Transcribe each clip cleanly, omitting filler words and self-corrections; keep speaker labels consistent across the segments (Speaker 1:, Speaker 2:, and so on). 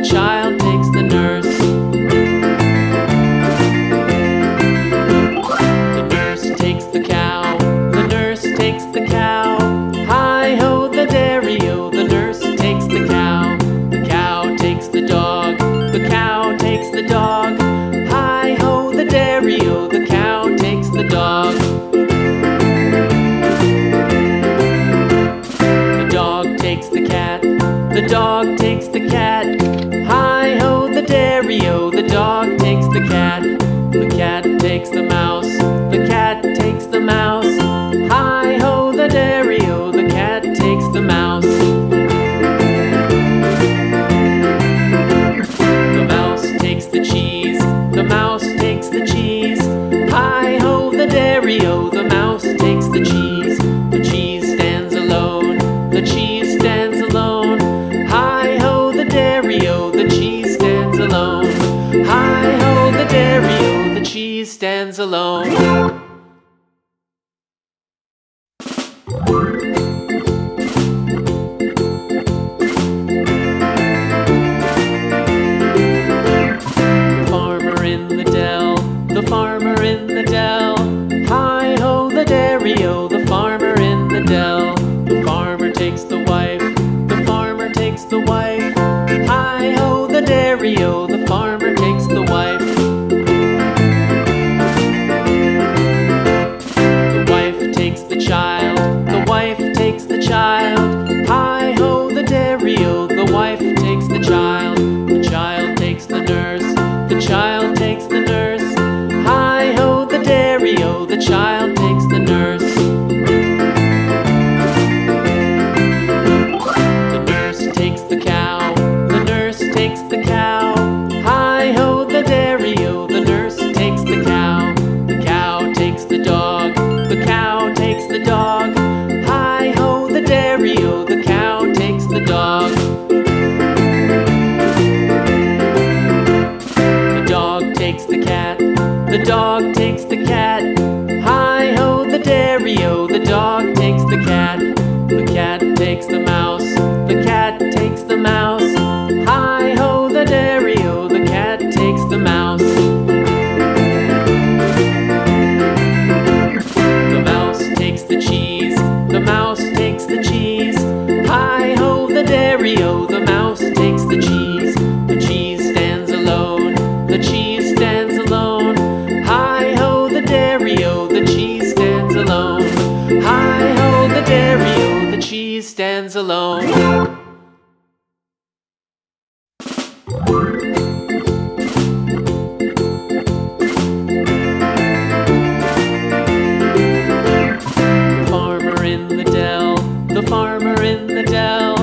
Speaker 1: child takes the nurse. The nurse takes the cow, the nurse takes the cow. Hi-ho, the dairy-o, the nurse takes the cow. The cow takes the dog, the cow takes the dog. Hi-ho, the dairy-o, the cow takes the dog. The dog takes the cat, the dog takes the cat. Hi-ho, the dairy-o, the dog takes the cat. The cat takes the mouse, the cat takes the mouse. Hi-ho, the dairy-o, the cat takes the mouse. The mouse takes the cheese, the mouse takes the cheese. Hi-ho, the dairy-o, the mouse takes the cheese. The cheese stands alone, the cheese stands alone. Hi-ho, the dairy-o, the cheese stands alone. Hi-ho, the dairy-o, the cheese stands alone. The farmer in the dell. Hi-ho, the dairy-o, the farmer in the dell. The farmer takes the wife, the farmer takes the wife. Hi-ho, the dairy-o, the farmer takes the wife. The wife takes the child, the wife takes the child. Hi-ho, the dairy-o, the wife takes the child. The child takes the nurse, the child takes the nurse. Hi-ho, the dairy-o, the child takes the nurse. The nurse takes the cow, the nurse takes the cow. Hi-ho, the dairy-o, the nurse takes the cow. The cow takes the dog, the cow takes the dog. Hi-ho, the dairy-o, the cow takes the dog. The dog takes the cat, the dog takes the cat. Hi-ho, the dairy-o, the dog takes the cat. The cat takes the mouse, the cat takes the mouse. Hi-ho, the dairy-o, the cat takes the mouse. The mouse takes the cheese, the mouse takes the cheese. Hi-ho, the dairy-o, the mouse takes the cheese. The cheese stands alone, the cheese stands alone. Hi-ho, the dairy-o, the cheese stands alone. Hi-ho, the dairy-o, the cheese stands alone. The farmer in the dell, the farmer in the dell.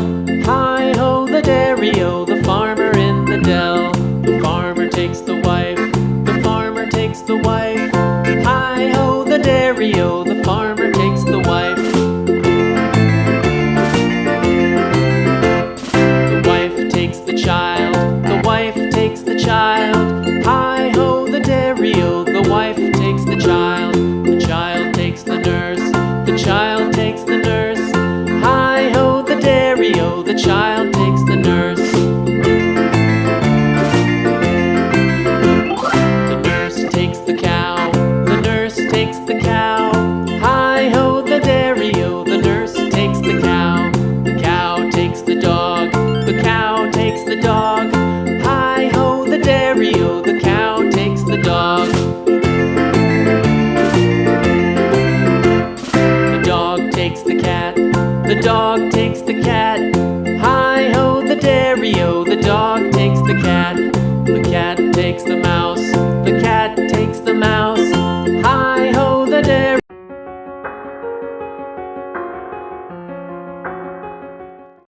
Speaker 1: Hi-ho, the dairy-o, the farmer in the dell. The farmer takes the wife, the farmer takes the wife. Hi-ho, the dairy-o, the farmer takes the wife. The wife takes the child, the wife takes the child. Hi-ho, the dairy-o, the wife takes the child. The child takes the nurse, the child takes the nurse. Hi-ho, the dairy-o, the child takes the nurse. The nurse takes the cow, the nurse takes the cow. Hi-ho, the dairy-o, the nurse takes the cow. The cow takes the dog, the cow takes the dog. Hi-ho, the dairy-o, the cow takes the dog. The dog takes the cat, the dog takes the cat. Hi-ho, the dairy-o, the dog takes the cat. The cat takes the mouse,